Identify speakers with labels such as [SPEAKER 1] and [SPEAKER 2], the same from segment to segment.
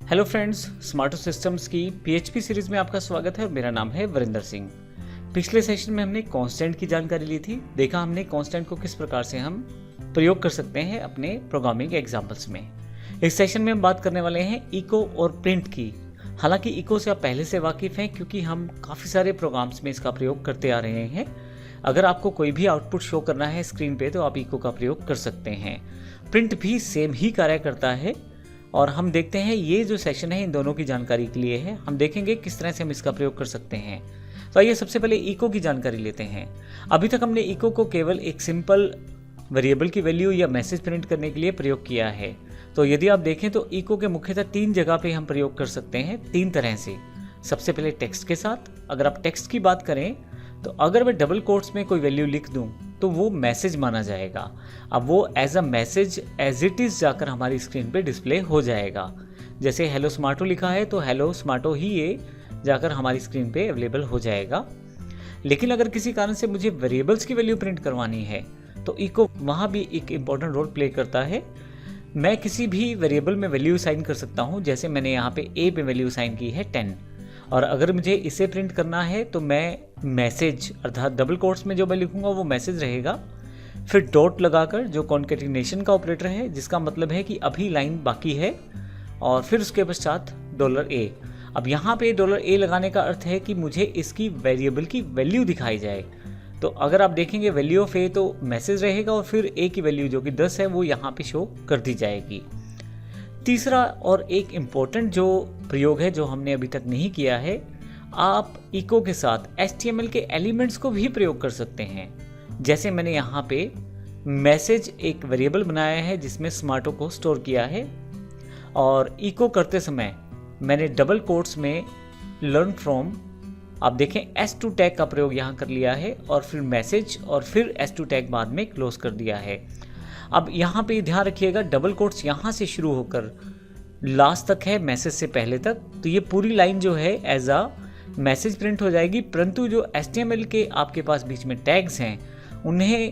[SPEAKER 1] Hello friends, स्मार्टो systems की PHP series में आपका स्वागत है। मेरा नाम है वरिंदर सिंह। पिछले सेशन में हमने कांस्टेंट की जानकारी ली थी। देखा हमने कांस्टेंट को किस प्रकार से हम प्रयोग कर सकते हैं अपने प्रोग्रामिंग एग्जाम्पल्स में। इस सेशन में हम बात करने वाले हैं इको और प्रिंट की। हालांकि इको से आप पहले से वाकिफ़ हैं क्योंकि हम काफ़ी सारे प्रोग्राम्स में इसका प्रयोग करते आ रहे हैं। अगर आपको कोई भी आउटपुट शो करना है स्क्रीन पे तो आप इको का प्रयोग कर सकते हैं। प्रिंट भी सेम ही कार्य करता है और हम देखते हैं ये जो सेशन है इन दोनों की जानकारी के लिए है। हम देखेंगे किस तरह से हम इसका प्रयोग कर सकते हैं। तो आइए सबसे पहले इको की जानकारी लेते हैं। अभी तक हमने इको को केवल एक सिंपल वेरिएबल की वैल्यू या मैसेज प्रिंट करने के लिए प्रयोग किया है। तो यदि आप देखें तो इको के मुख्यतः 3 जगह पे हम प्रयोग कर सकते हैं 3 तरह से। सबसे पहले टेक्स्ट के साथ। अगर आप टेक्स्ट की बात करें तो अगर मैं डबल कोट्स में कोई वैल्यू लिख दूं तो वो मैसेज माना जाएगा। अब वो as a message as it is जाकर हमारी स्क्रीन पे डिस्प्ले हो जाएगा। जैसे हेलो स्मार्टो लिखा है तो हेलो स्मार्टो ही ये जाकर हमारी स्क्रीन पे अवेलेबल हो जाएगा। लेकिन अगर किसी कारण से मुझे वेरिएबल्स की वैल्यू प्रिंट करवानी है तो इको वहाँ भी एक इम्पॉर्टेंट रोल प्ले करता है। मैं किसी भी वेरिएबल में वैल्यू साइन कर सकता हूँ। जैसे मैंने यहाँ पे ए पे वैल्यू साइन की है 10 और अगर मुझे इसे प्रिंट करना है तो मैं मैसेज अर्थात डबल कोट्स में जो मैं लिखूंगा वो मैसेज रहेगा। फिर डॉट लगाकर जो कॉन्केटिनेशन का ऑपरेटर है जिसका मतलब है कि अभी लाइन बाकी है और फिर उसके पश्चात $a। अब यहाँ पे $a लगाने का अर्थ है कि मुझे इसकी वेरिएबल की वैल्यू दिखाई जाए। तो अगर आप देखेंगे वैल्यू ऑफ ए तो मैसेज रहेगा और फिर ए की वैल्यू जो कि 10 है वो यहाँ पे शो कर दी जाएगी। तीसरा और एक इम्पोर्टेंट जो प्रयोग है जो हमने अभी तक नहीं किया है, आप इको के साथ HTML के एलिमेंट्स को भी प्रयोग कर सकते हैं। जैसे मैंने यहाँ पे मैसेज एक वेरिएबल बनाया है जिसमें स्मार्टो को स्टोर किया है और इको करते समय मैंने डबल कोट्स में लर्न फ्रॉम आप देखें S2 टैग का प्रयोग यहाँ कर लिया है और फिर मैसेज और फिर S2 टैग बाद में क्लोज कर दिया है। अब यहाँ पे ध्यान रखिएगा डबल कोट्स यहाँ से शुरू होकर लास्ट तक है मैसेज से पहले तक, तो ये पूरी लाइन जो है एज अ मैसेज प्रिंट हो जाएगी। परंतु जो HTML के आपके पास बीच में टैग्स हैं उन्हें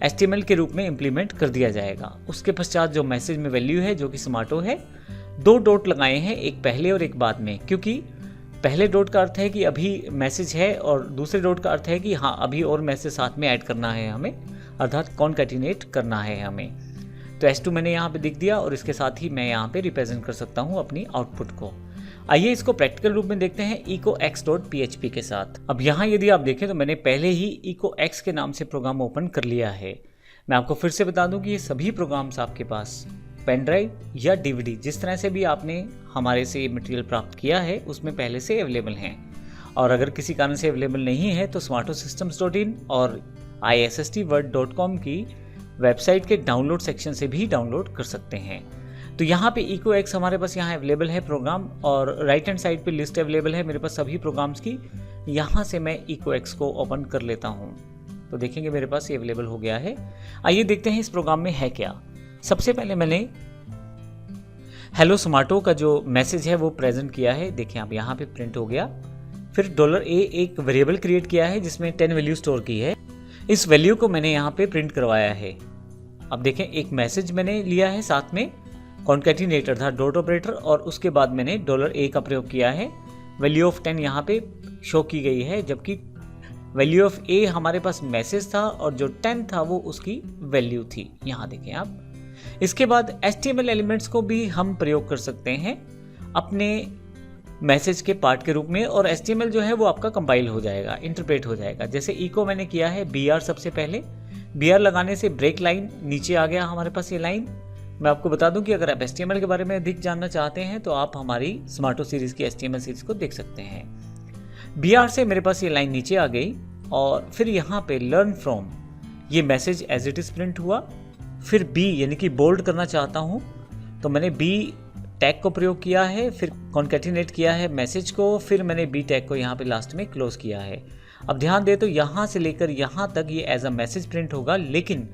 [SPEAKER 1] HTML के रूप में इम्प्लीमेंट कर दिया जाएगा। उसके पश्चात जो मैसेज में वैल्यू है जो कि स्मार्टो है 2 डॉट लगाए हैं, एक पहले और एक बाद में, क्योंकि पहले डॉट का अर्थ है कि अभी मैसेज है और दूसरे डॉट का अर्थ है कि हाँ अभी और मैसेज साथ में ऐड करना है हमें, अर्थात कॉन्कैटिनेट करना है हमें। तो S2 मैंने यहाँ पे दिख दिया और इसके साथ ही मैं यहाँ पे रिप्रेजेंट कर सकता हूँ अपनी आउटपुट को। आइए इसको प्रैक्टिकल रूप में देखते हैं इको x.php के साथ। अब यहाँ यदि आप देखें तो मैंने पहले ही इको x के नाम से प्रोग्राम ओपन कर लिया है। मैं आपको फिर से बता दूँ कि ये सभी प्रोग्राम्स आपके पास पेन ड्राइव या DVD जिस तरह से भी आपने हमारे से मटेरियल प्राप्त किया है उसमें पहले से अवेलेबल हैं। और अगर किसी कारण से अवेलेबल नहीं है तो smartosystems.in और issstword.com की वेबसाइट के डाउनलोड सेक्शन से भी डाउनलोड कर सकते हैं। तो यहाँ पे इको एक्स हमारे पास यहाँ अवेलेबल है प्रोग्राम और राइट हैंड साइड पे लिस्ट अवेलेबल है मेरे पास सभी प्रोग्राम्स की। यहाँ से मैं इको एक्स को ओपन कर लेता हूँ तो देखेंगे मेरे पास ये अवेलेबल हो गया है। आइए देखते हैं इस प्रोग्राम में है क्या। सबसे पहले मैंने हेलो स्मार्टो का जो मैसेज है वो प्रेजेंट किया है। देखिए आप यहाँ पे प्रिंट हो गया। फिर $a एक वेरिएबल क्रिएट किया है जिसमें 10 वैल्यू स्टोर की है। इस वैल्यू को मैंने यहाँ पे प्रिंट करवाया है। अब देखें एक मैसेज मैंने लिया है साथ में कॉन्कैटिनेटर था डॉट ऑपरेटर और उसके बाद मैंने $a का प्रयोग किया है। वैल्यू ऑफ 10 यहाँ पे शो की गई है जबकि वैल्यू ऑफ a हमारे पास मैसेज था और जो 10 था वो उसकी वैल्यू थी। यहाँ देखें आप। इसके बाद HTML एलिमेंट्स को भी हम प्रयोग कर सकते हैं अपने मैसेज के पार्ट के रूप में और HTML जो है वो आपका कंपाइल हो जाएगा, इंटरप्रेट हो जाएगा। जैसे इको मैंने किया है BR सबसे पहले। BR लगाने से ब्रेक लाइन नीचे आ गया हमारे पास ये लाइन। मैं आपको बता दूं कि अगर आप HTML के बारे में अधिक जानना चाहते हैं तो आप हमारी स्मार्टो सीरीज की HTML सीरीज को देख सकते हैं। BR से मेरे पास ये लाइन नीचे आ गई और फिर यहाँ पे लर्न फ्रॉम ये message as it is print हुआ। फिर B यानी कि बोल्ड करना चाहता हूँ तो मैंने B टैग को प्रयोग किया है, फिर कॉन्कैटिनेट किया है मैसेज को, फिर मैंने B टैग को यहाँ पे लास्ट में क्लोज किया है। अब ध्यान दे तो यहाँ से लेकर यहाँ तक ये एज अ मैसेज प्रिंट होगा लेकिन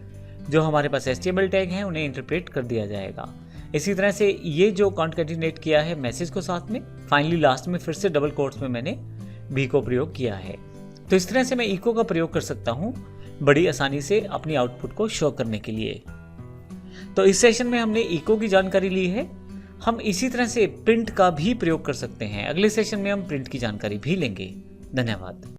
[SPEAKER 1] जो हमारे पास HTML टैग हैं उन्हें इंटरप्रेट कर दिया जाएगा। इसी तरह से ये जो कॉन्कैटिनेट किया है मैसेज को साथ में, फाइनली लास्ट में फिर से डबल कोट्स में मैंने B को प्रयोग किया है। तो इस तरह से मैं इको का प्रयोग कर सकता हूँ बड़ी आसानी से अपनी आउटपुट को शो करने के लिए। तो इस सेशन में हमने इको की जानकारी ली है। हम इसी तरह से प्रिंट का भी प्रयोग कर सकते हैं। अगले सेशन में हम प्रिंट की जानकारी भी लेंगे। धन्यवाद।